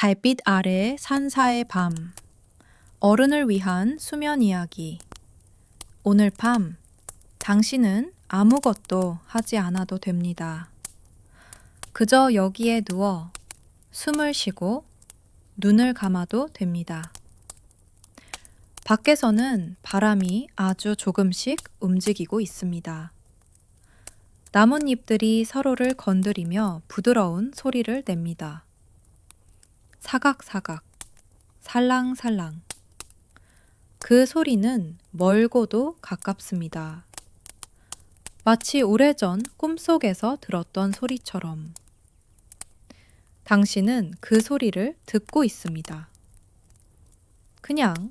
달빛 아래 산사의 밤. 어른을 위한 수면 이야기. 오늘 밤, 당신은 아무것도 하지 않아도 됩니다. 그저 여기에 누워 숨을 쉬고 눈을 감아도 됩니다. 밖에서는 바람이 아주 조금씩 움직이고 있습니다. 나뭇잎들이 서로를 건드리며 부드러운 소리를 냅니다. 사각사각, 살랑살랑. 그 소리는 멀고도 가깝습니다. 마치 오래전 꿈속에서 들었던 소리처럼. 당신은 그 소리를 듣고 있습니다. 그냥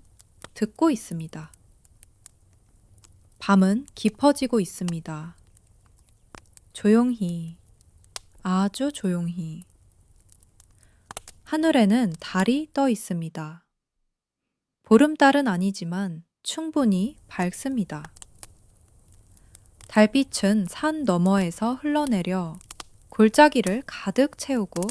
듣고 있습니다. 밤은 깊어지고 있습니다. 조용히, 아주 조용히. 하늘에는 달이 떠 있습니다. 보름달은 아니지만 충분히 밝습니다. 달빛은 산 너머에서 흘러내려 골짜기를 가득 채우고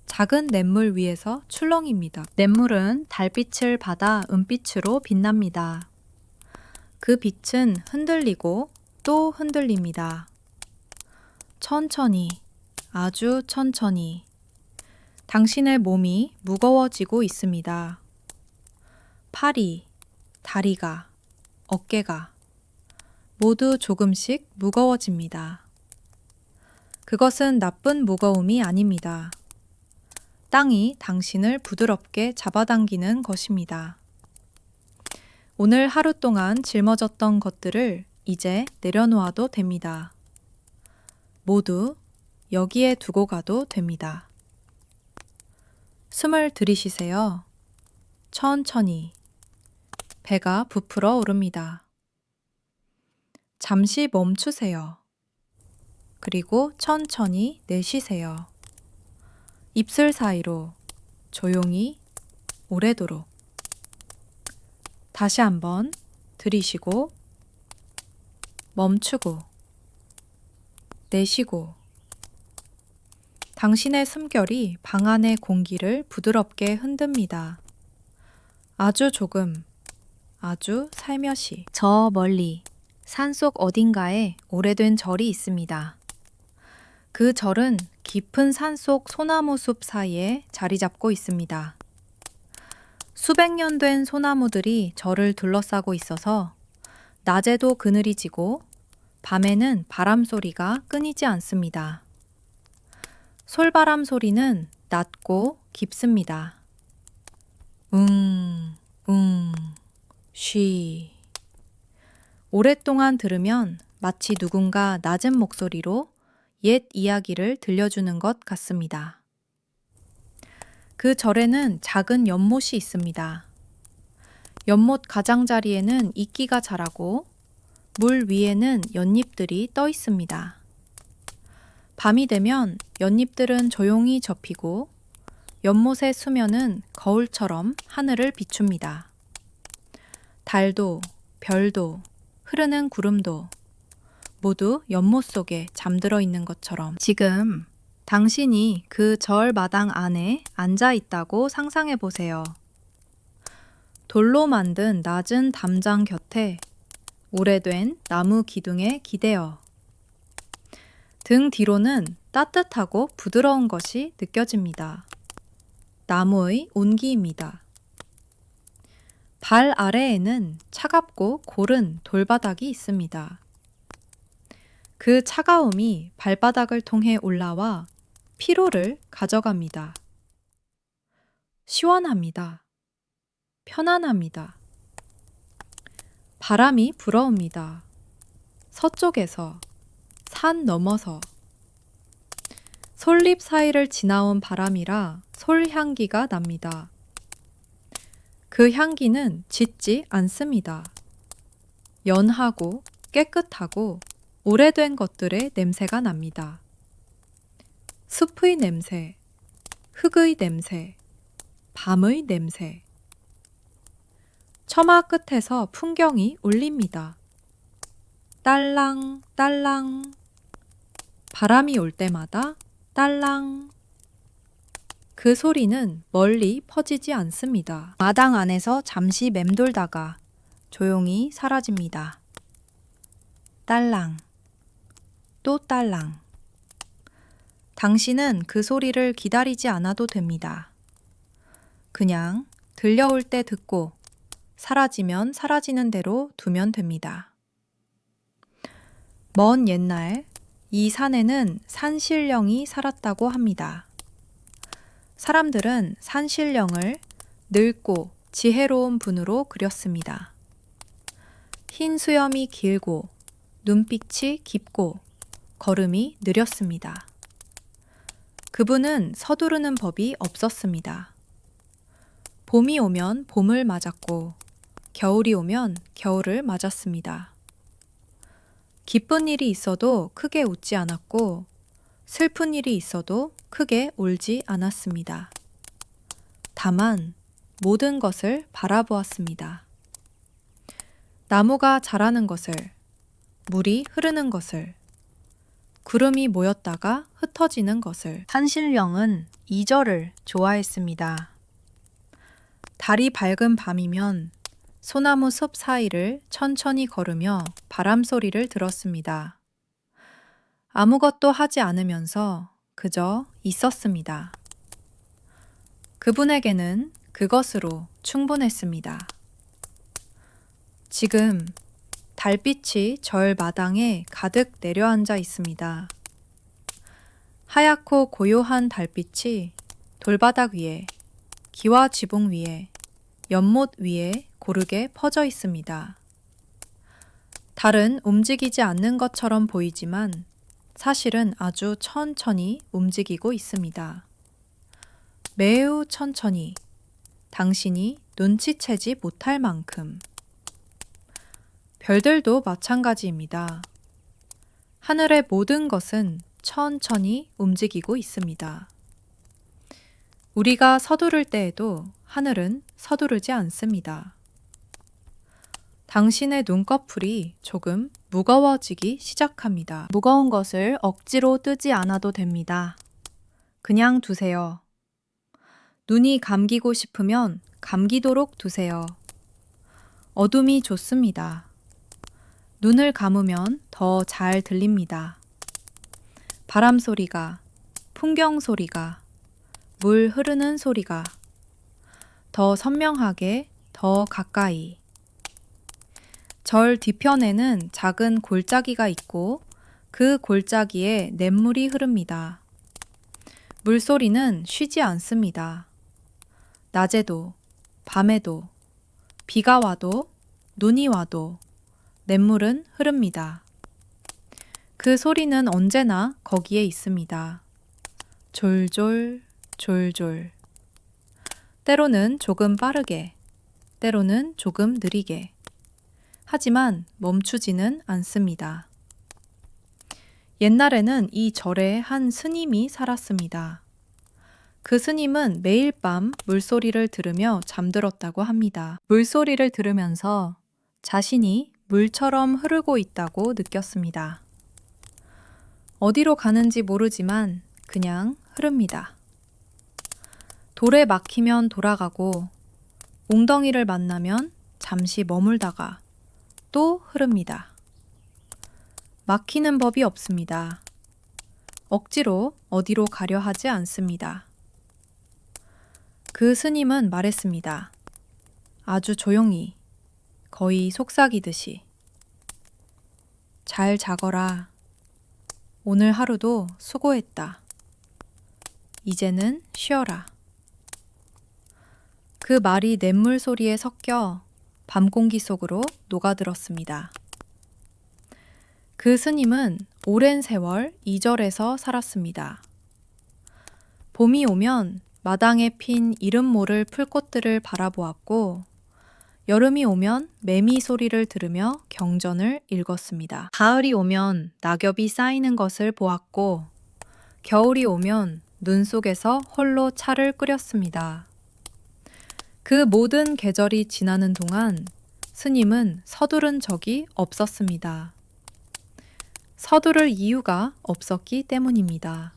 작은 냇물 위에서 출렁입니다. 냇물은 달빛을 받아 은빛으로 빛납니다. 그 빛은 흔들리고 또 흔들립니다. 천천히, 아주 천천히. 당신의 몸이 무거워지고 있습니다. 팔이, 다리가, 어깨가 모두 조금씩 무거워집니다. 그것은 나쁜 무거움이 아닙니다. 땅이 당신을 부드럽게 잡아당기는 것입니다. 오늘 하루 동안 짊어졌던 것들을 이제 내려놓아도 됩니다. 모두 여기에 두고 가도 됩니다. 숨을 들이쉬세요. 천천히. 배가 부풀어 오릅니다. 잠시 멈추세요. 그리고 천천히 내쉬세요. 입술 사이로 조용히 오래도록. 다시 한번 들이쉬고 멈추고 내쉬고. 당신의 숨결이 방 안의 공기를 부드럽게 흔듭니다. 아주 조금, 아주 살며시. 저 멀리 산속 어딘가에 오래된 절이 있습니다. 그 절은 깊은 산속 소나무 숲 사이에 자리 잡고 있습니다. 수백 년 된 소나무들이 절을 둘러싸고 있어서 낮에도 그늘이 지고 밤에는 바람 소리가 끊이지 않습니다. 솔바람 소리는 낮고 깊습니다. 쉬. 오랫동안 들으면 마치 누군가 낮은 목소리로 옛 이야기를 들려주는 것 같습니다. 그 절에는 작은 연못이 있습니다. 연못 가장자리에는 이끼가 자라고 물 위에는 연잎들이 떠 있습니다. 밤이 되면 연잎들은 조용히 접히고 연못의 수면은 거울처럼 하늘을 비춥니다. 달도, 별도, 흐르는 구름도 모두 연못 속에 잠들어 있는 것처럼 지금 당신이 그 절 마당 안에 앉아 있다고 상상해 보세요. 돌로 만든 낮은 담장 곁에 오래된 나무 기둥에 기대어 등 뒤로는 따뜻하고 부드러운 것이 느껴집니다. 나무의 온기입니다. 발 아래에는 차갑고 고른 돌바닥이 있습니다. 그 차가움이 발바닥을 통해 올라와 피로를 가져갑니다. 시원합니다. 편안합니다. 바람이 불어옵니다. 서쪽에서, 산 넘어서. 솔잎 사이를 지나온 바람이라 솔향기가 납니다. 그 향기는 짙지 않습니다. 연하고 깨끗하고 오래된 것들의 냄새가 납니다. 숲의 냄새, 흙의 냄새, 밤의 냄새. 처마 끝에서 풍경이 울립니다. 딸랑, 딸랑. 바람이 올 때마다 딸랑. 그 소리는 멀리 퍼지지 않습니다. 마당 안에서 잠시 맴돌다가 조용히 사라집니다. 딸랑, 또 딸랑. 당신은 그 소리를 기다리지 않아도 됩니다. 그냥 들려올 때 듣고 사라지면 사라지는 대로 두면 됩니다. 먼 옛날 이 산에는 산신령이 살았다고 합니다. 사람들은 산신령을 늙고 지혜로운 분으로 그렸습니다. 흰 수염이 길고 눈빛이 깊고 걸음이 느렸습니다. 그분은 서두르는 법이 없었습니다. 봄이 오면 봄을 맞았고 겨울이 오면 겨울을 맞았습니다. 기쁜 일이 있어도 크게 웃지 않았고 슬픈 일이 있어도 크게 울지 않았습니다. 다만 모든 것을 바라보았습니다. 나무가 자라는 것을, 물이 흐르는 것을, 구름이 모였다가 흩어지는 것을. 산신령은 이절을 좋아했습니다. 달이 밝은 밤이면 소나무 숲 사이를 천천히 걸으며 바람 소리를 들었습니다. 아무것도 하지 않으면서 그저 있었습니다. 그분에게는 그것으로 충분했습니다. 지금 달빛이 절 마당에 가득 내려앉아 있습니다. 하얗고 고요한 달빛이 돌바닥 위에, 기와 지붕 위에, 연못 위에 고르게 퍼져 있습니다. 달은 움직이지 않는 것처럼 보이지만 사실은 아주 천천히 움직이고 있습니다. 매우 천천히, 당신이 눈치채지 못할 만큼. 별들도 마찬가지입니다. 하늘의 모든 것은 천천히 움직이고 있습니다. 우리가 서두를 때에도 하늘은 서두르지 않습니다. 당신의 눈꺼풀이 조금 무거워지기 시작합니다. 무거운 것을 억지로 뜨지 않아도 됩니다. 그냥 두세요. 눈이 감기고 싶으면 감기도록 두세요. 어둠이 좋습니다. 눈을 감으면 더 잘 들립니다. 바람 소리가, 풍경 소리가, 물 흐르는 소리가 더 선명하게, 더 가까이. 절 뒤편에는 작은 골짜기가 있고 그 골짜기에 냇물이 흐릅니다. 물소리는 쉬지 않습니다. 낮에도, 밤에도, 비가 와도, 눈이 와도 냇물은 흐릅니다. 그 소리는 언제나 거기에 있습니다. 졸졸, 졸졸. 때로는 조금 빠르게, 때로는 조금 느리게. 하지만 멈추지는 않습니다. 옛날에는 이 절에 한 스님이 살았습니다. 그 스님은 매일 밤 물소리를 들으며 잠들었다고 합니다. 물소리를 들으면서 자신이 물처럼 흐르고 있다고 느꼈습니다. 어디로 가는지 모르지만 그냥 흐릅니다. 돌에 막히면 돌아가고 웅덩이를 만나면 잠시 머물다가 또 흐릅니다. 막히는 법이 없습니다. 억지로 어디로 가려 하지 않습니다. 그 스님은 말했습니다. 아주 조용히, 거의 속삭이듯이. 잘 자거라. 오늘 하루도 수고했다. 이제는 쉬어라. 그 말이 냇물 소리에 섞여 밤 공기 속으로 녹아들었습니다. 그 스님은 오랜 세월 이 절에서 살았습니다. 봄이 오면 마당에 핀 이름 모를 풀꽃들을 바라보았고 여름이 오면 매미 소리를 들으며 경전을 읽었습니다. 가을이 오면 낙엽이 쌓이는 것을 보았고 겨울이 오면 눈 속에서 홀로 차를 끓였습니다. 그 모든 계절이 지나는 동안 스님은 서두른 적이 없었습니다. 서두를 이유가 없었기 때문입니다.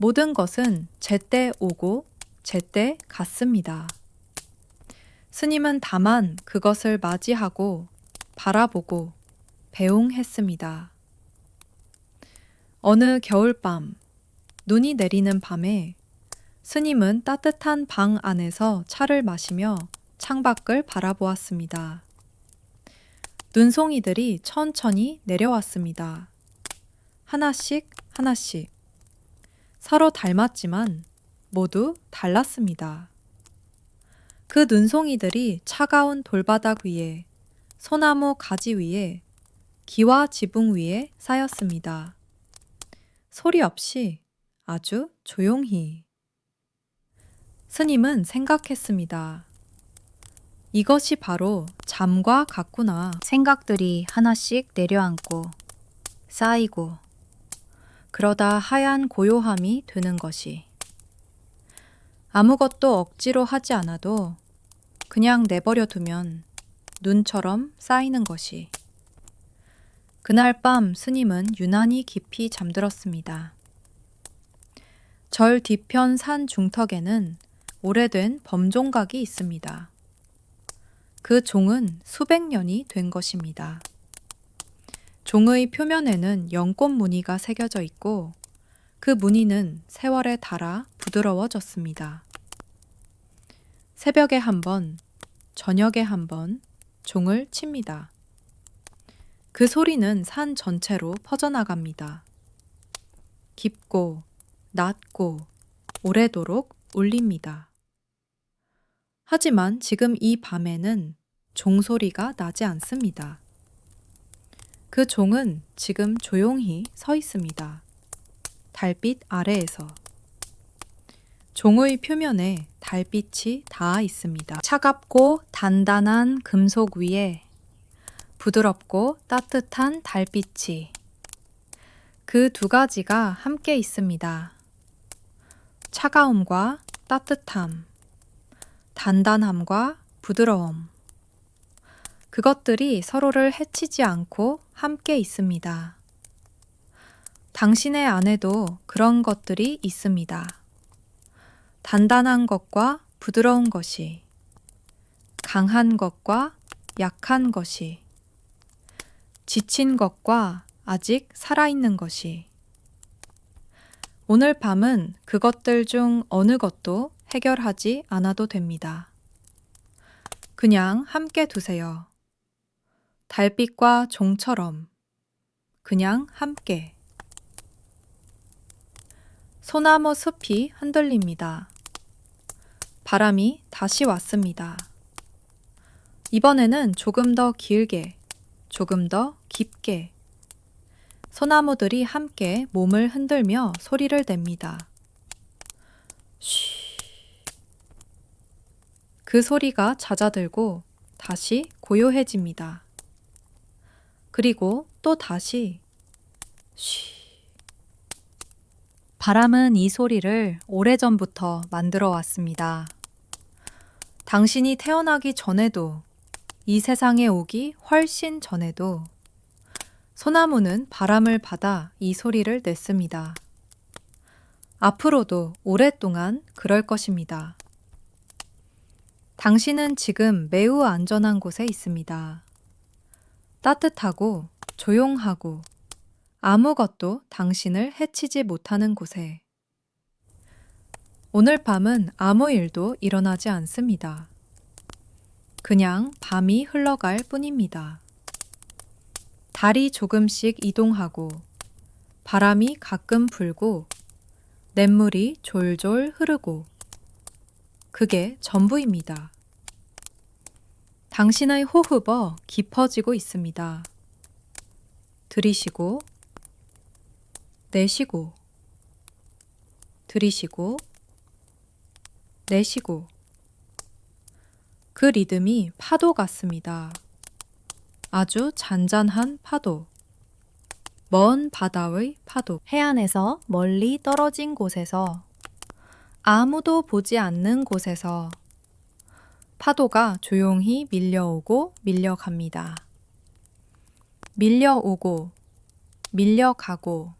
모든 것은 제때 오고 제때 갔습니다. 스님은 다만 그것을 맞이하고 바라보고 배웅했습니다. 어느 겨울밤, 눈이 내리는 밤에 스님은 따뜻한 방 안에서 차를 마시며 창밖을 바라보았습니다. 눈송이들이 천천히 내려왔습니다. 하나씩 하나씩. 서로 닮았지만 모두 달랐습니다. 그 눈송이들이 차가운 돌바닥 위에, 소나무 가지 위에, 기와 지붕 위에 쌓였습니다. 소리 없이 아주 조용히. 스님은 생각했습니다. 이것이 바로 잠과 같구나. 생각들이 하나씩 내려앉고 쌓이고 그러다 하얀 고요함이 되는 것이. 아무것도 억지로 하지 않아도 그냥 내버려 두면 눈처럼 쌓이는 것이. 그날 밤 스님은 유난히 깊이 잠들었습니다. 절 뒤편 산 중턱에는 오래된 범종각이 있습니다. 그 종은 수백 년이 된 것입니다. 종의 표면에는 연꽃 무늬가 새겨져 있고 그 무늬는 세월에 닳아 부드러워졌습니다. 새벽에 한 번, 저녁에 한 번 종을 칩니다. 그 소리는 산 전체로 퍼져나갑니다. 깊고 낮고 오래도록 울립니다. 하지만 지금 이 밤에는 종소리가 나지 않습니다. 그 종은 지금 조용히 서 있습니다. 달빛 아래에서. 종의 표면에 달빛이 닿아 있습니다. 차갑고 단단한 금속 위에 부드럽고 따뜻한 달빛이. 그 두 가지가 함께 있습니다. 차가움과 따뜻함, 단단함과 부드러움. 그것들이 서로를 해치지 않고 함께 있습니다. 당신의 안에도 그런 것들이 있습니다. 단단한 것과 부드러운 것이, 강한 것과 약한 것이, 지친 것과 아직 살아있는 것이. 오늘 밤은 그것들 중 어느 것도 해결하지 않아도 됩니다. 그냥 함께 두세요. 달빛과 종처럼 그냥 함께. 소나무 숲이 흔들립니다. 바람이 다시 왔습니다. 이번에는 조금 더 길게, 조금 더 깊게. 소나무들이 함께 몸을 흔들며 소리를 냅니다. 쉬. 그 소리가 잦아들고 다시 고요해집니다. 그리고 또 다시 쉬. 바람은 이 소리를 오래전부터 만들어 왔습니다. 당신이 태어나기 전에도, 이 세상에 오기 훨씬 전에도 소나무는 바람을 받아 이 소리를 냈습니다. 앞으로도 오랫동안 그럴 것입니다. 당신은 지금 매우 안전한 곳에 있습니다. 따뜻하고 조용하고 아무것도 당신을 해치지 못하는 곳에. 오늘 밤은 아무 일도 일어나지 않습니다. 그냥 밤이 흘러갈 뿐입니다. 달이 조금씩 이동하고 바람이 가끔 불고 냇물이 졸졸 흐르고 그게 전부입니다. 당신의 호흡이 깊어지고 있습니다. 들이쉬고 내쉬고 들이쉬고 내쉬고. 그 리듬이 파도 같습니다. 아주 잔잔한 파도. 먼 바다의 파도. 해안에서 멀리 떨어진 곳에서, 아무도 보지 않는 곳에서 파도가 조용히 밀려오고 밀려갑니다. 밀려오고 밀려가고.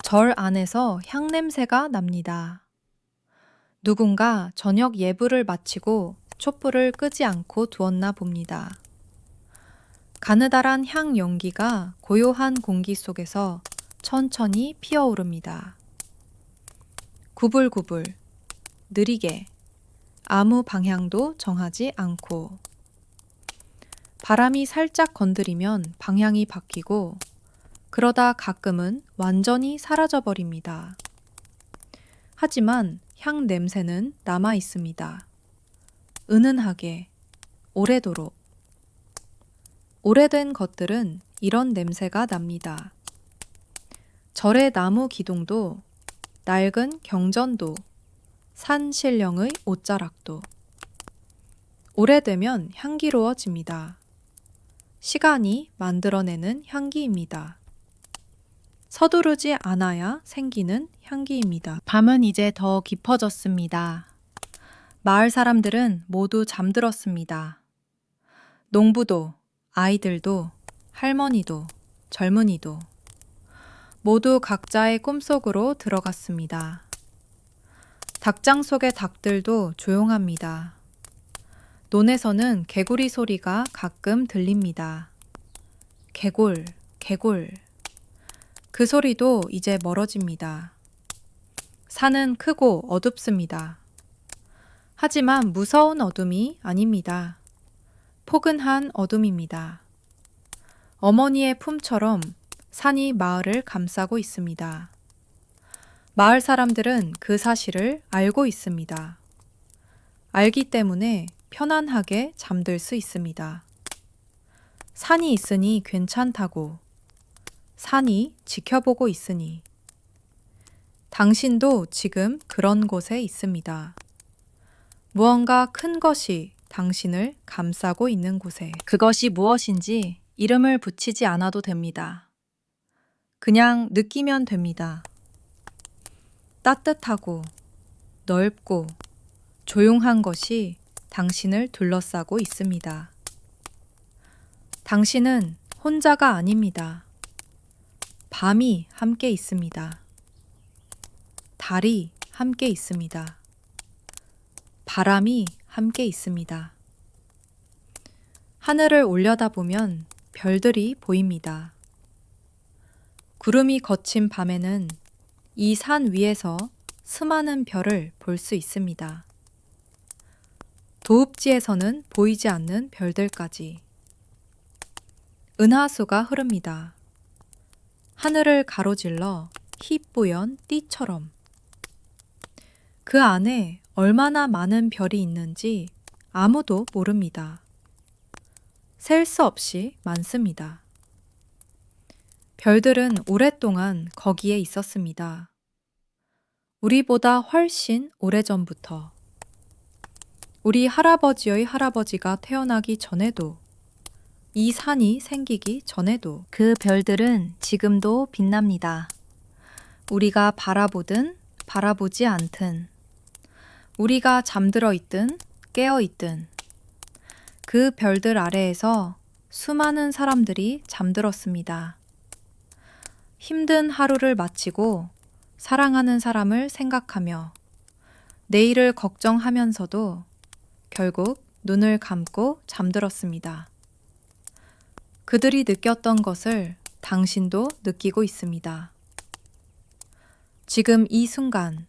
절 안에서 향 냄새가 납니다. 누군가 저녁 예불을 마치고 촛불을 끄지 않고 두었나 봅니다. 가느다란 향 연기가 고요한 공기 속에서 천천히 피어오릅니다. 구불구불, 느리게, 아무 방향도 정하지 않고. 바람이 살짝 건드리면 방향이 바뀌고, 그러다 가끔은 완전히 사라져버립니다. 하지만 향 냄새는 남아 있습니다. 은은하게, 오래도록. 오래된 것들은 이런 냄새가 납니다. 절의 나무 기둥도, 낡은 경전도, 산 신령의 옷자락도. 오래되면 향기로워집니다. 시간이 만들어내는 향기입니다. 서두르지 않아야 생기는 향기입니다. 밤은 이제 더 깊어졌습니다. 마을 사람들은 모두 잠들었습니다. 농부도, 아이들도, 할머니도, 젊은이도 모두 각자의 꿈속으로 들어갔습니다. 닭장 속의 닭들도 조용합니다. 논에서는 개구리 소리가 가끔 들립니다. 개골, 개골. 그 소리도 이제 멀어집니다. 산은 크고 어둡습니다. 하지만 무서운 어둠이 아닙니다. 포근한 어둠입니다. 어머니의 품처럼 산이 마을을 감싸고 있습니다. 마을 사람들은 그 사실을 알고 있습니다. 알기 때문에 편안하게 잠들 수 있습니다. 산이 있으니 괜찮다고. 산이 지켜보고 있으니. 당신도 지금 그런 곳에 있습니다. 무언가 큰 것이 당신을 감싸고 있는 곳에. 그것이 무엇인지 이름을 붙이지 않아도 됩니다. 그냥 느끼면 됩니다. 따뜻하고 넓고 조용한 것이 당신을 둘러싸고 있습니다. 당신은 혼자가 아닙니다. 밤이 함께 있습니다. 달이 함께 있습니다. 바람이 함께 있습니다. 하늘을 올려다보면 별들이 보입니다. 구름이 거친 밤에는 이 산 위에서 수많은 별을 볼 수 있습니다. 도읍지에서는 보이지 않는 별들까지. 은하수가 흐릅니다. 하늘을 가로질러 희뿌연 띠처럼. 그 안에 얼마나 많은 별이 있는지 아무도 모릅니다. 셀 수 없이 많습니다. 별들은 오랫동안 거기에 있었습니다. 우리보다 훨씬 오래전부터. 우리 할아버지의 할아버지가 태어나기 전에도, 이 산이 생기기 전에도 그 별들은 지금도 빛납니다. 우리가 바라보든 바라보지 않든, 우리가 잠들어 있든 깨어 있든, 그 별들 아래에서 수많은 사람들이 잠들었습니다. 힘든 하루를 마치고 사랑하는 사람을 생각하며 내일을 걱정하면서도 결국 눈을 감고 잠들었습니다. 그들이 느꼈던 것을 당신도 느끼고 있습니다. 지금 이 순간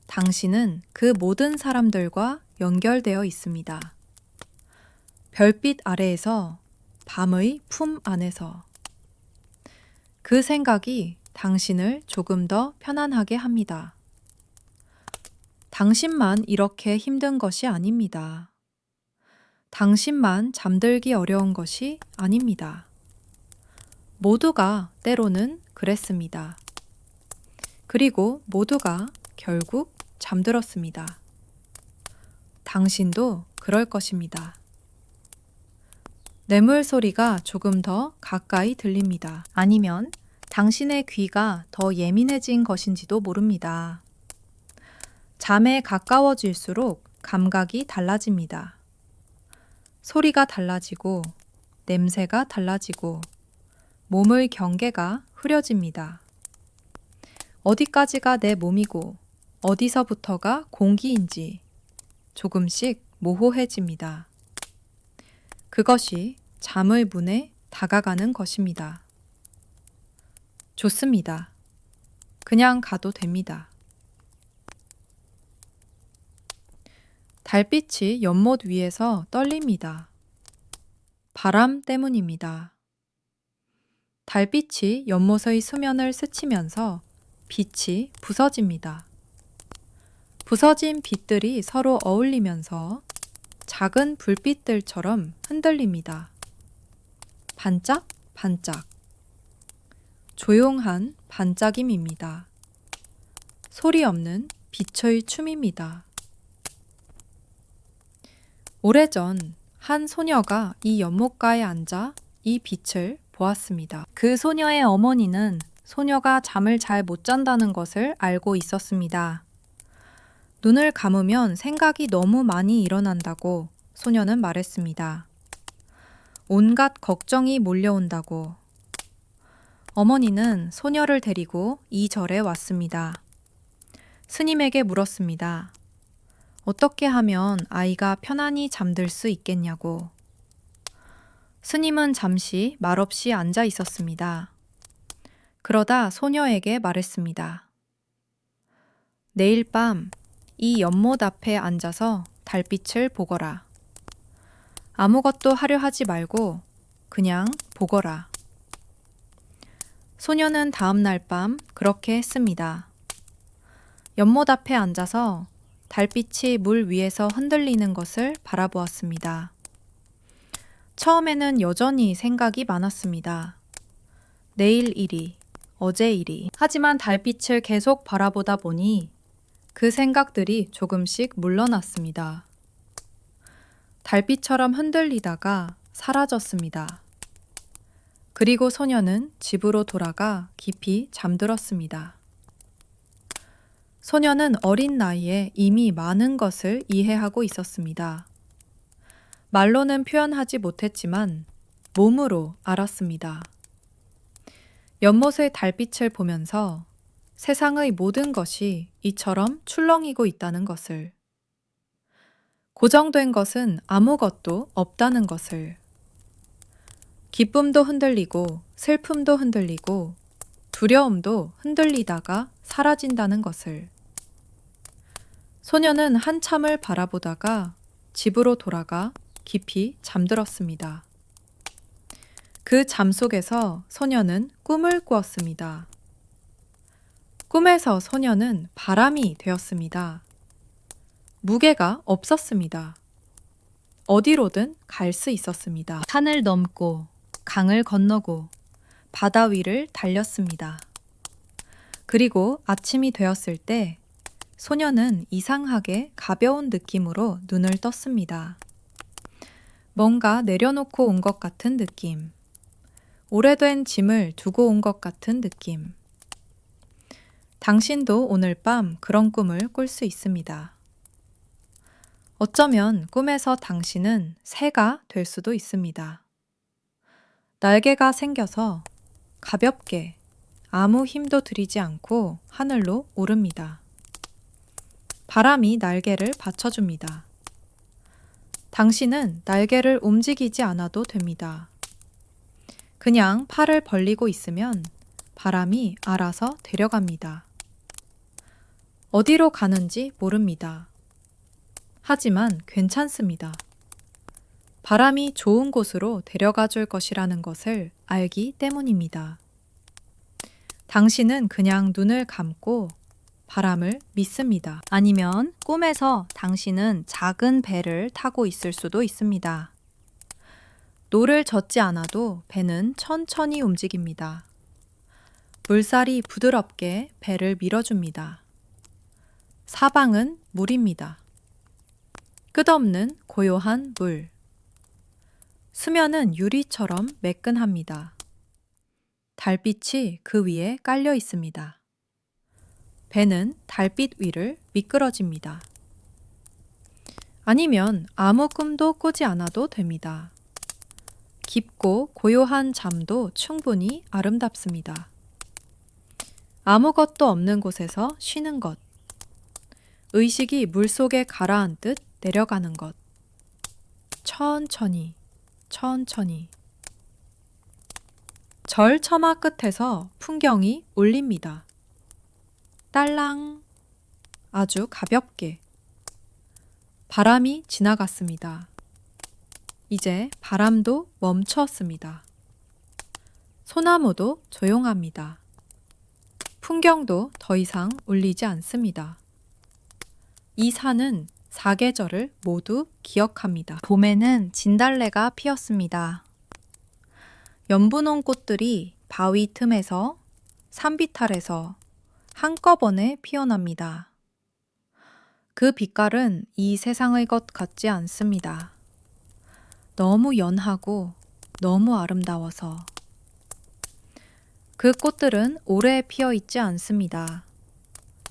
당신은 그 모든 사람들과 연결되어 있습니다. 별빛 아래에서, 밤의 품 안에서. 그 생각이 당신을 조금 더 편안하게 합니다. 당신만 이렇게 힘든 것이 아닙니다. 당신만 잠들기 어려운 것이 아닙니다. 모두가 때로는 그랬습니다. 그리고 모두가 결국 잠들었습니다. 당신도 그럴 것입니다. 뇌물 소리가 조금 더 가까이 들립니다. 아니면 당신의 귀가 더 예민해진 것인지도 모릅니다. 잠에 가까워질수록 감각이 달라집니다. 소리가 달라지고, 냄새가 달라지고, 몸의 경계가 흐려집니다. 어디까지가 내 몸이고 어디서부터가 공기인지 조금씩 모호해집니다. 그것이 잠의 문에 다가가는 것입니다. 좋습니다. 그냥 가도 됩니다. 달빛이 연못 위에서 떨립니다. 바람 때문입니다. 달빛이 연못의 수면을 스치면서 빛이 부서집니다. 부서진 빛들이 서로 어울리면서 작은 불빛들처럼 흔들립니다. 반짝, 반짝. 조용한 반짝임입니다. 소리 없는 빛의 춤입니다. 오래전 한 소녀가 이 연못가에 앉아 이 빛을 보았습니다. 그 소녀의 어머니는 소녀가 잠을 잘 못 잔다는 것을 알고 있었습니다. 눈을 감으면 생각이 너무 많이 일어난다고 소녀는 말했습니다. 온갖 걱정이 몰려온다고. 어머니는 소녀를 데리고 이 절에 왔습니다. 스님에게 물었습니다. 어떻게 하면 아이가 편안히 잠들 수 있겠냐고. 스님은 잠시 말없이 앉아 있었습니다. 그러다 소녀에게 말했습니다. 내일 밤 이 연못 앞에 앉아서 달빛을 보거라. 아무것도 하려 하지 말고 그냥 보거라. 소녀는 다음 날 밤 그렇게 했습니다. 연못 앞에 앉아서 달빛이 물 위에서 흔들리는 것을 바라보았습니다. 처음에는 여전히 생각이 많았습니다. 내일 일이, 어제 일이. 하지만 달빛을 계속 바라보다 보니 그 생각들이 조금씩 물러났습니다. 달빛처럼 흔들리다가 사라졌습니다. 그리고 소녀는 집으로 돌아가 깊이 잠들었습니다. 소녀는 어린 나이에 이미 많은 것을 이해하고 있었습니다. 말로는 표현하지 못했지만 몸으로 알았습니다. 연못의 달빛을 보면서 세상의 모든 것이 이처럼 출렁이고 있다는 것을, 고정된 것은 아무것도 없다는 것을, 기쁨도 흔들리고 슬픔도 흔들리고 두려움도 흔들리다가 사라진다는 것을. 소녀는 한참을 바라보다가 집으로 돌아가 깊이 잠들었습니다. 그 잠 속에서 소녀는 꿈을 꾸었습니다. 꿈에서 소녀는 바람이 되었습니다. 무게가 없었습니다. 어디로든 갈 수 있었습니다. 산을 넘고 강을 건너고 바다 위를 달렸습니다. 그리고 아침이 되었을 때 소녀는 이상하게 가벼운 느낌으로 눈을 떴습니다. 뭔가 내려놓고 온 것 같은 느낌. 오래된 짐을 두고 온 것 같은 느낌. 당신도 오늘 밤 그런 꿈을 꿀 수 있습니다. 어쩌면 꿈에서 당신은 새가 될 수도 있습니다. 날개가 생겨서 가볍게 아무 힘도 들이지 않고 하늘로 오릅니다. 바람이 날개를 받쳐줍니다. 당신은 날개를 움직이지 않아도 됩니다. 그냥 팔을 벌리고 있으면 바람이 알아서 데려갑니다. 어디로 가는지 모릅니다. 하지만 괜찮습니다. 바람이 좋은 곳으로 데려가 줄 것이라는 것을 알기 때문입니다. 당신은 그냥 눈을 감고 바람을 믿습니다. 아니면 꿈에서 당신은 작은 배를 타고 있을 수도 있습니다. 노를 젓지 않아도 배는 천천히 움직입니다. 물살이 부드럽게 배를 밀어줍니다. 사방은 물입니다. 끝없는 고요한 물. 수면은 유리처럼 매끈합니다. 달빛이 그 위에 깔려 있습니다. 배는 달빛 위를 미끄러집니다. 아니면 아무 꿈도 꾸지 않아도 됩니다. 깊고 고요한 잠도 충분히 아름답습니다. 아무것도 없는 곳에서 쉬는 것. 의식이 물속에 가라앉듯 내려가는 것. 천천히, 천천히. 절 처마 끝에서 풍경이 울립니다. 딸랑. 아주 가볍게. 바람이 지나갔습니다. 이제 바람도 멈추었습니다. 소나무도 조용합니다. 풍경도 더 이상 울리지 않습니다. 이 산은 사계절을 모두 기억합니다. 봄에는 진달래가 피었습니다. 연분홍 꽃들이 바위 틈에서 산비탈에서 한꺼번에 피어납니다. 그 빛깔은 이 세상의 것 같지 않습니다. 너무 연하고 너무 아름다워서. 그 꽃들은 오래 피어 있지 않습니다.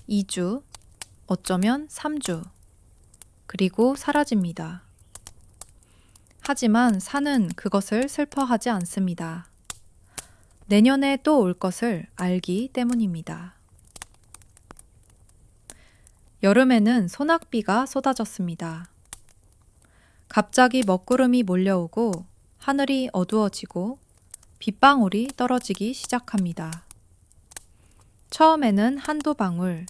2주, 어쩌면 3주, 그리고 사라집니다. 하지만 산은 그것을 슬퍼하지 않습니다. 내년에 또 올 것을 알기 때문입니다. 여름에는 소낙비가 쏟아졌습니다. 갑자기 먹구름이 몰려오고 하늘이 어두워지고 빗방울이 떨어지기 시작합니다. 처음에는 한두 방울,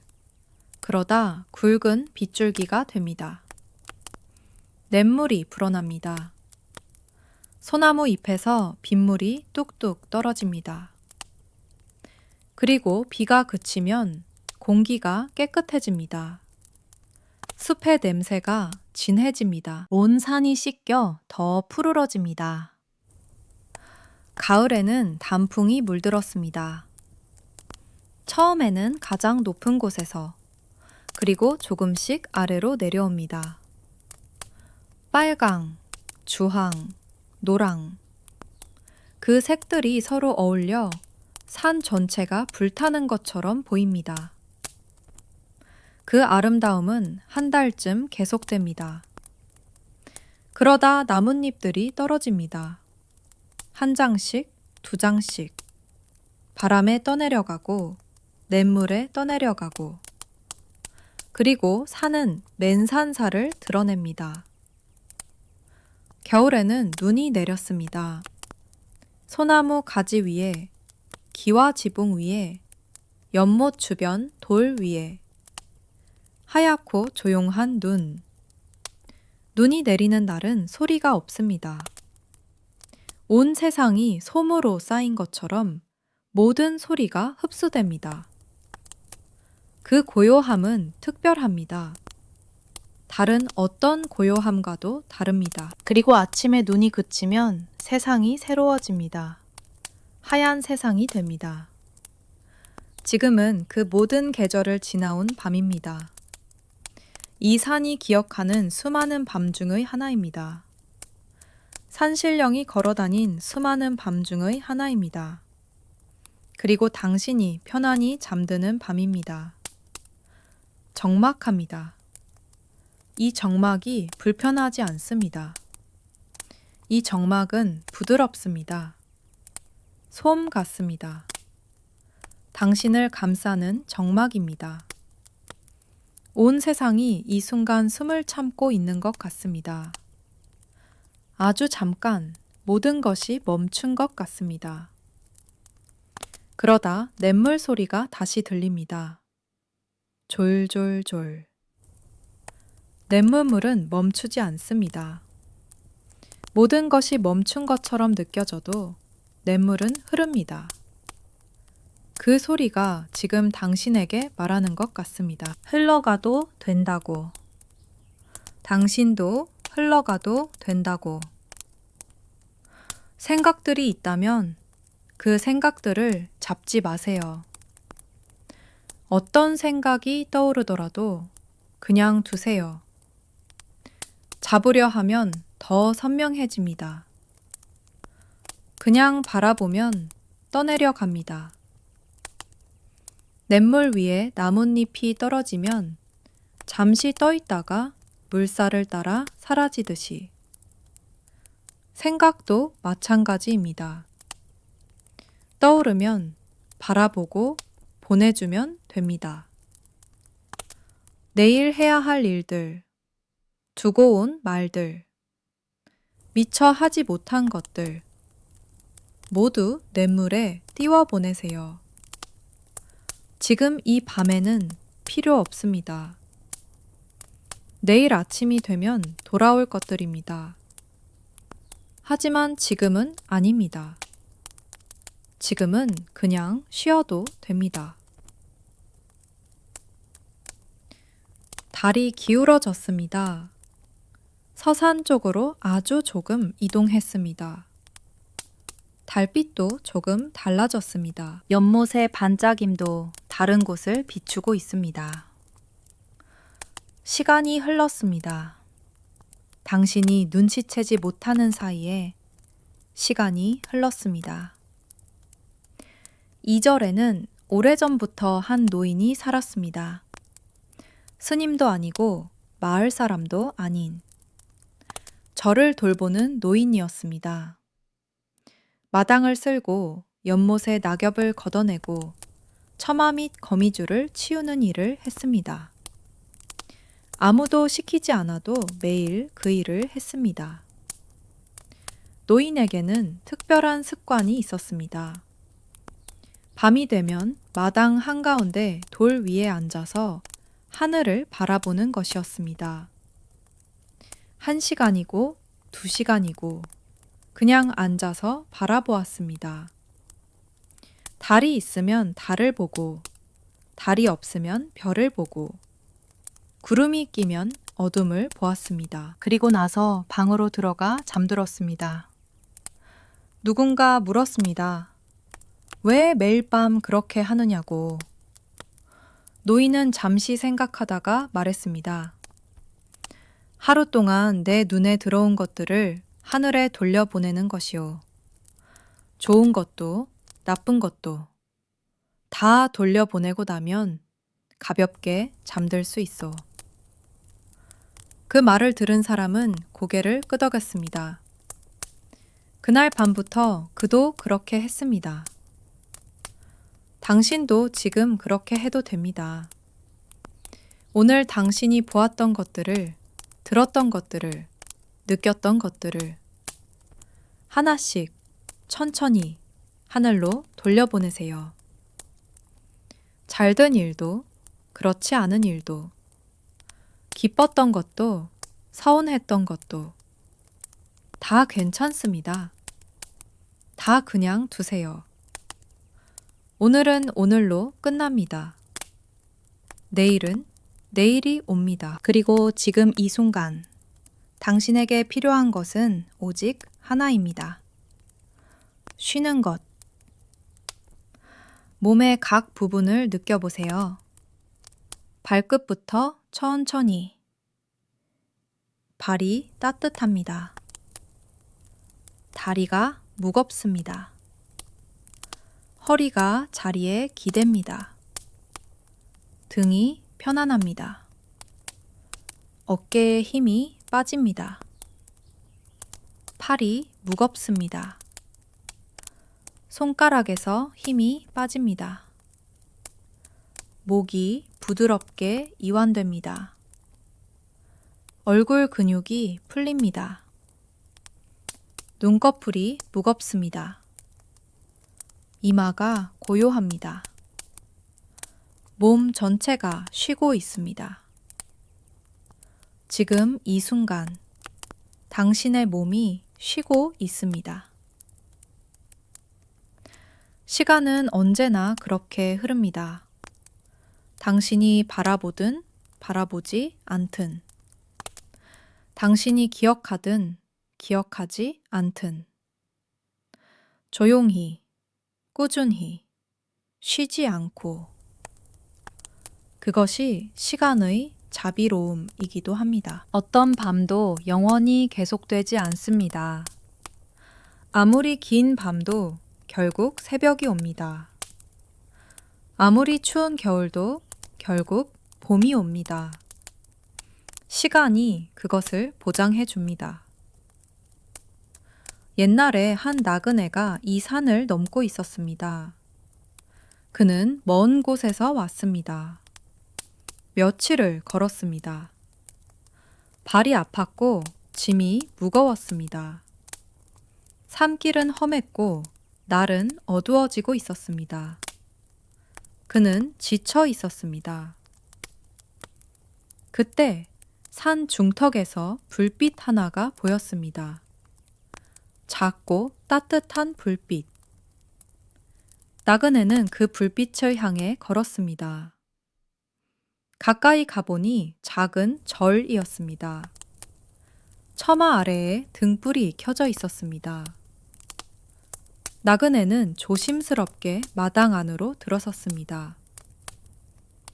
그러다 굵은 빗줄기가 됩니다. 냇물이 불어납니다. 소나무 잎에서 빗물이 뚝뚝 떨어집니다. 그리고 비가 그치면 공기가 깨끗해집니다. 숲의 냄새가 진해집니다. 온 산이 씻겨 더 푸르러집니다. 가을에는 단풍이 물들었습니다. 처음에는 가장 높은 곳에서, 그리고 조금씩 아래로 내려옵니다. 빨강, 주황, 노랑. 그 색들이 서로 어울려 산 전체가 불타는 것처럼 보입니다. 그 아름다움은 한 달쯤 계속됩니다. 그러다 나뭇잎들이 떨어집니다. 한 장씩, 두 장씩. 바람에 떠내려가고, 냇물에 떠내려가고. 그리고 산은 맨산사를 드러냅니다. 겨울에는 눈이 내렸습니다. 소나무 가지 위에, 기와 지붕 위에, 연못 주변 돌 위에. 하얗고 조용한 눈. 눈이 내리는 날은 소리가 없습니다. 온 세상이 솜으로 쌓인 것처럼 모든 소리가 흡수됩니다. 그 고요함은 특별합니다. 다른 어떤 고요함과도 다릅니다. 그리고 아침에 눈이 그치면 세상이 새로워집니다. 하얀 세상이 됩니다. 지금은 그 모든 계절을 지나온 밤입니다. 이 산이 기억하는 수많은 밤 중의 하나입니다. 산신령이 걸어다닌 수많은 밤 중의 하나입니다. 그리고 당신이 편안히 잠드는 밤입니다. 적막합니다. 이 적막이 불편하지 않습니다. 이 적막은 부드럽습니다. 솜 같습니다. 당신을 감싸는 적막입니다. 온 세상이 이 순간 숨을 참고 있는 것 같습니다. 아주 잠깐 모든 것이 멈춘 것 같습니다. 그러다 냇물 소리가 다시 들립니다. 졸졸졸. 냇물물은 멈추지 않습니다. 모든 것이 멈춘 것처럼 느껴져도 냇물은 흐릅니다. 그 소리가 지금 당신에게 말하는 것 같습니다. 흘러가도 된다고. 당신도 흘러가도 된다고. 생각들이 있다면 그 생각들을 잡지 마세요. 어떤 생각이 떠오르더라도 그냥 두세요. 잡으려 하면 더 선명해집니다. 그냥 바라보면 떠내려 갑니다. 냇물 위에 나뭇잎이 떨어지면 잠시 떠 있다가 물살을 따라 사라지듯이. 생각도 마찬가지입니다. 떠오르면 바라보고 보내주면 됩니다. 내일 해야 할 일들, 두고 온 말들, 미처 하지 못한 것들, 모두 냇물에 띄워 보내세요. 지금 이 밤에는 필요 없습니다. 내일 아침이 되면 돌아올 것들입니다. 하지만 지금은 아닙니다. 지금은 그냥 쉬어도 됩니다. 달이 기울어졌습니다. 서산 쪽으로 아주 조금 이동했습니다. 달빛도 조금 달라졌습니다. 연못의 반짝임도 다른 곳을 비추고 있습니다. 시간이 흘렀습니다. 당신이 눈치채지 못하는 사이에 시간이 흘렀습니다. 2절에는 오래전부터 한 노인이 살았습니다. 스님도 아니고 마을 사람도 아닌 저를 돌보는 노인이었습니다. 마당을 쓸고 연못에 낙엽을 걷어내고 처마 및 거미줄을 치우는 일을 했습니다. 아무도 시키지 않아도 매일 그 일을 했습니다. 노인에게는 특별한 습관이 있었습니다. 밤이 되면 마당 한가운데 돌 위에 앉아서 하늘을 바라보는 것이었습니다. 1시간이고 2시간이고 그냥 앉아서 바라보았습니다. 달이 있으면 달을 보고, 달이 없으면 별을 보고, 구름이 끼면 어둠을 보았습니다. 그리고 나서 방으로 들어가 잠들었습니다. 누군가 물었습니다. 왜 매일 밤 그렇게 하느냐고. 노인은 잠시 생각하다가 말했습니다. 하루 동안 내 눈에 들어온 것들을 하늘에 돌려보내는 것이요. 좋은 것도 나쁜 것도 다 돌려보내고 나면 가볍게 잠들 수 있어. 그 말을 들은 사람은 고개를 끄덕였습니다. 그날 밤부터 그도 그렇게 했습니다. 당신도 지금 그렇게 해도 됩니다. 오늘 당신이 보았던 것들을, 들었던 것들을, 느꼈던 것들을 하나씩 천천히 하늘로 돌려보내세요. 잘된 일도, 그렇지 않은 일도, 기뻤던 것도, 서운했던 것도 다 괜찮습니다. 다 그냥 두세요. 오늘은 오늘로 끝납니다. 내일은 내일이 옵니다. 그리고 지금 이 순간 당신에게 필요한 것은 오직 하나입니다. 쉬는 것. 몸의 각 부분을 느껴보세요. 발끝부터 천천히. 발이 따뜻합니다. 다리가 무겁습니다. 허리가 자리에 기댑니다. 등이 편안합니다. 어깨에 힘이 빠집니다. 팔이 무겁습니다. 손가락에서 힘이 빠집니다. 목이 부드럽게 이완됩니다. 얼굴 근육이 풀립니다. 눈꺼풀이 무겁습니다. 이마가 고요합니다. 몸 전체가 쉬고 있습니다. 지금 이 순간 당신의 몸이 쉬고 있습니다. 시간은 언제나 그렇게 흐릅니다. 당신이 바라보든 바라보지 않든, 당신이 기억하든 기억하지 않든, 조용히, 꾸준히, 쉬지 않고, 그것이 시간의 자비로움이기도 합니다. 어떤 밤도 영원히 계속되지 않습니다. 아무리 긴 밤도 결국 새벽이 옵니다. 아무리 추운 겨울도 결국 봄이 옵니다. 시간이 그것을 보장해 줍니다. 옛날에 한 나그네가 이 산을 넘고 있었습니다. 그는 먼 곳에서 왔습니다. 며칠을 걸었습니다. 발이 아팠고 짐이 무거웠습니다. 산길은 험했고 날은 어두워지고 있었습니다. 그는 지쳐 있었습니다. 그때 산 중턱에서 불빛 하나가 보였습니다. 작고 따뜻한 불빛. 나그네는 그 불빛을 향해 걸었습니다. 가까이 가보니 작은 절이었습니다. 처마 아래에 등불이 켜져 있었습니다. 나그네는 조심스럽게 마당 안으로 들어섰습니다.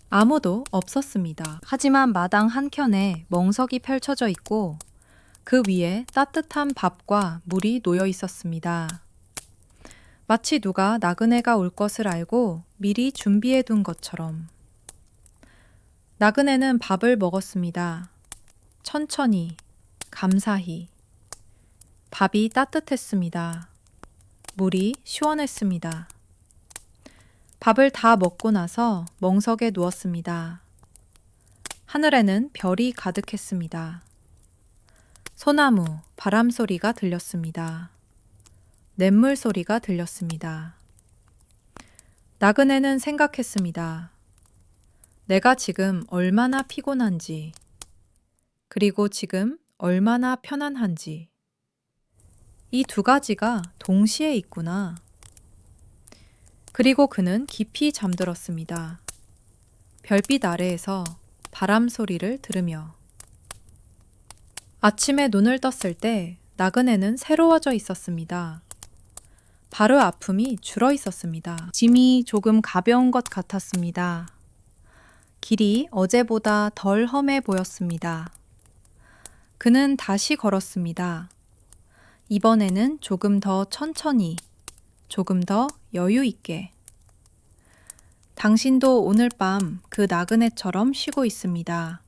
아무도 없었습니다. 하지만 마당 한켠에 멍석이 펼쳐져 있고 그 위에 따뜻한 밥과 물이 놓여 있었습니다. 마치 누가 나그네가 올 것을 알고 미리 준비해 둔 것처럼. 나그네는 밥을 먹었습니다. 천천히, 감사히. 밥이 따뜻했습니다. 물이 시원했습니다. 밥을 다 먹고 나서 멍석에 누웠습니다. 하늘에는 별이 가득했습니다. 소나무, 바람 소리가 들렸습니다. 냇물 소리가 들렸습니다. 나그네는 생각했습니다. 내가 지금 얼마나 피곤한지, 그리고 지금 얼마나 편안한지. 이 두 가지가 동시에 있구나. 그리고 그는 깊이 잠들었습니다. 별빛 아래에서 바람 소리를 들으며. 아침에 눈을 떴을 때 나그네는 새로워져 있었습니다. 발의 아픔이 줄어 있었습니다. 짐이 조금 가벼운 것 같았습니다. 길이 어제보다 덜 험해 보였습니다. 그는 다시 걸었습니다. 이번에는 조금 더 천천히, 조금 더 여유 있게. 당신도 오늘 밤 그 나그네처럼 쉬고 있습니다.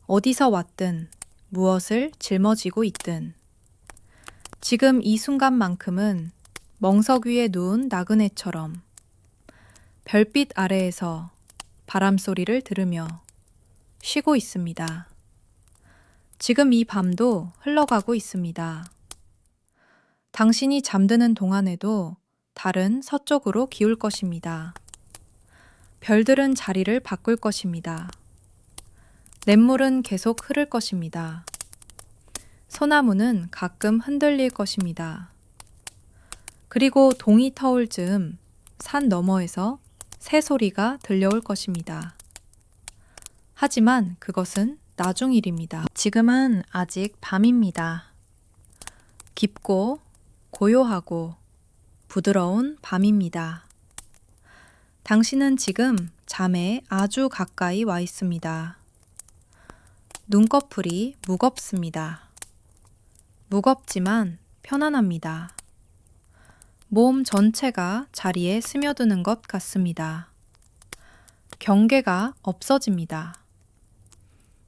어디서 왔든, 무엇을 짊어지고 있든. 지금 이 순간만큼은 멍석 위에 누운 나그네처럼 별빛 아래에서 바람 소리를 들으며 쉬고 있습니다. 지금 이 밤도 흘러가고 있습니다. 당신이 잠드는 동안에도 달은 서쪽으로 기울 것입니다. 별들은 자리를 바꿀 것입니다. 냇물은 계속 흐를 것입니다. 소나무는 가끔 흔들릴 것입니다. 그리고 동이 터올 즈음 산 너머에서 새 소리가 들려올 것입니다. 하지만 그것은 나중 일입니다. 지금은 아직 밤입니다. 깊고 고요하고 부드러운 밤입니다. 당신은 지금 잠에 아주 가까이 와 있습니다. 눈꺼풀이 무겁습니다. 무겁지만 편안합니다. 몸 전체가 자리에 스며드는 것 같습니다. 경계가 없어집니다.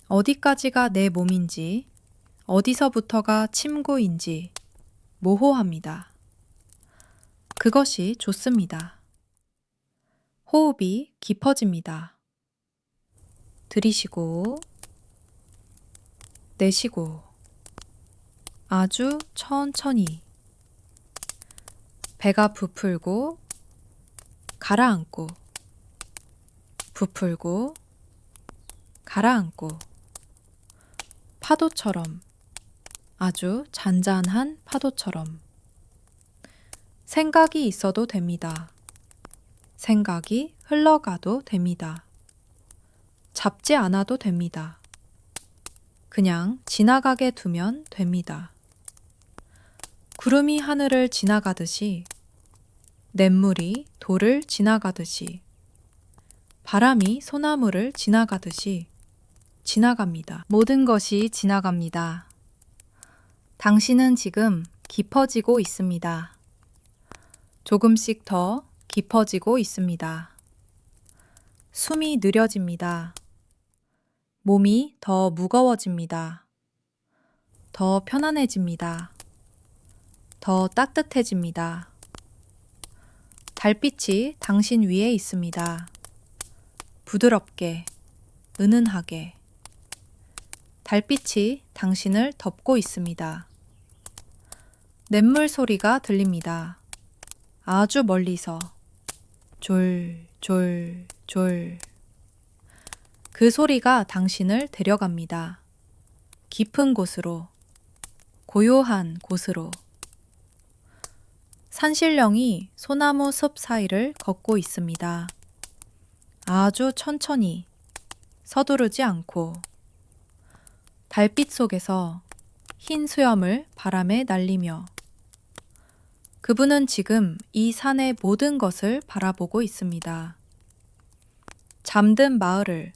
어디까지가 내 몸인지, 어디서부터가 침구인지 모호합니다. 그것이 좋습니다. 호흡이 깊어집니다. 들이쉬고, 내쉬고, 아주 천천히. 배가 부풀고, 가라앉고, 부풀고, 가라앉고, 파도처럼, 아주 잔잔한 파도처럼. 생각이 있어도 됩니다. 생각이 흘러가도 됩니다. 잡지 않아도 됩니다. 그냥 지나가게 두면 됩니다. 구름이 하늘을 지나가듯이, 냇물이 돌을 지나가듯이, 바람이 소나무를 지나가듯이 지나갑니다. 모든 것이 지나갑니다. 당신은 지금 깊어지고 있습니다. 조금씩 더 깊어지고 있습니다. 숨이 느려집니다. 몸이 더 무거워집니다. 더 편안해집니다. 더 따뜻해집니다. 달빛이 당신 위에 있습니다. 부드럽게, 은은하게. 달빛이 당신을 덮고 있습니다. 냇물 소리가 들립니다. 아주 멀리서. 졸, 졸, 졸. 그 소리가 당신을 데려갑니다. 깊은 곳으로, 고요한 곳으로. 산신령이 소나무 숲 사이를 걷고 있습니다. 아주 천천히, 서두르지 않고. 달빛 속에서 흰 수염을 바람에 날리며. 그분은 지금 이 산의 모든 것을 바라보고 있습니다. 잠든 마을을,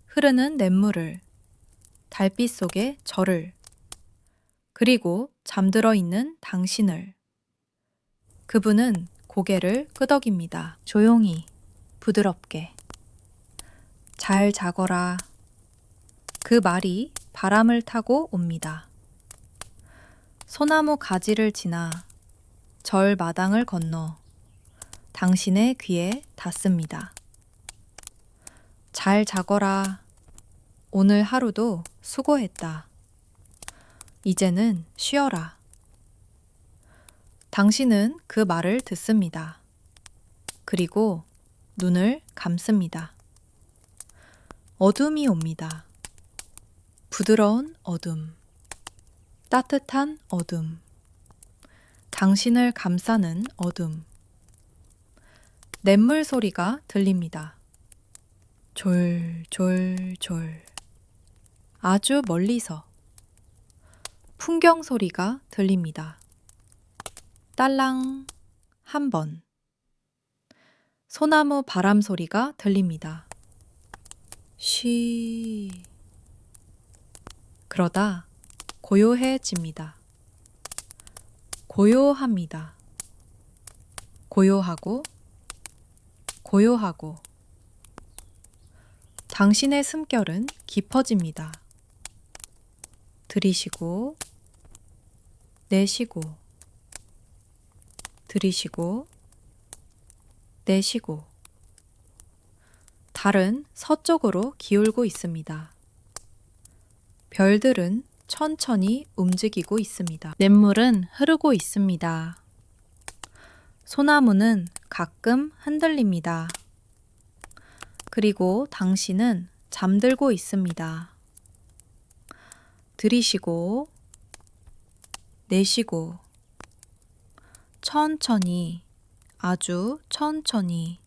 흐르는 냇물을, 달빛 속의 저를, 그리고 잠들어 있는 당신을. 그분은 고개를 끄덕입니다. 조용히, 부드럽게. 잘 자거라. 그 말이 바람을 타고 옵니다. 소나무 가지를 지나 절 마당을 건너 당신의 귀에 닿습니다. 잘 자거라. 오늘 하루도 수고했다. 이제는 쉬어라. 당신은 그 말을 듣습니다. 그리고 눈을 감습니다. 어둠이 옵니다. 부드러운 어둠, 따뜻한 어둠, 당신을 감싸는 어둠. 냇물 소리가 들립니다. 졸, 졸, 졸. 아주 멀리서. 풍경 소리가 들립니다. 딸랑 한 번. 소나무 바람 소리가 들립니다. 쉬. 그러다 고요해집니다. 고요합니다. 고요하고, 고요하고. 당신의 숨결은 깊어집니다. 들이쉬고, 내쉬고, 들이쉬고, 내쉬고. 달은 서쪽으로 기울고 있습니다. 별들은 천천히 움직이고 있습니다. 냇물은 흐르고 있습니다. 소나무는 가끔 흔들립니다. 그리고 당신은 잠들고 있습니다. 들이쉬고, 내쉬고, 천천히, 아주 천천히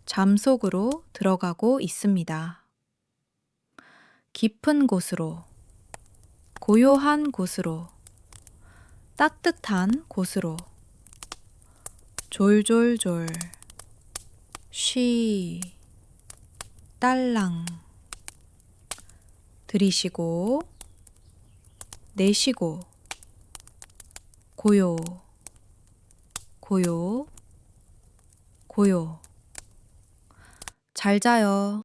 잠속으로 들어가고 있습니다. 깊은 곳으로, 고요한 곳으로, 따뜻한 곳으로. 졸졸졸, 쉬, 딸랑. 들이쉬고, 내쉬고, 고요, 고요, 고요. 잘 자요.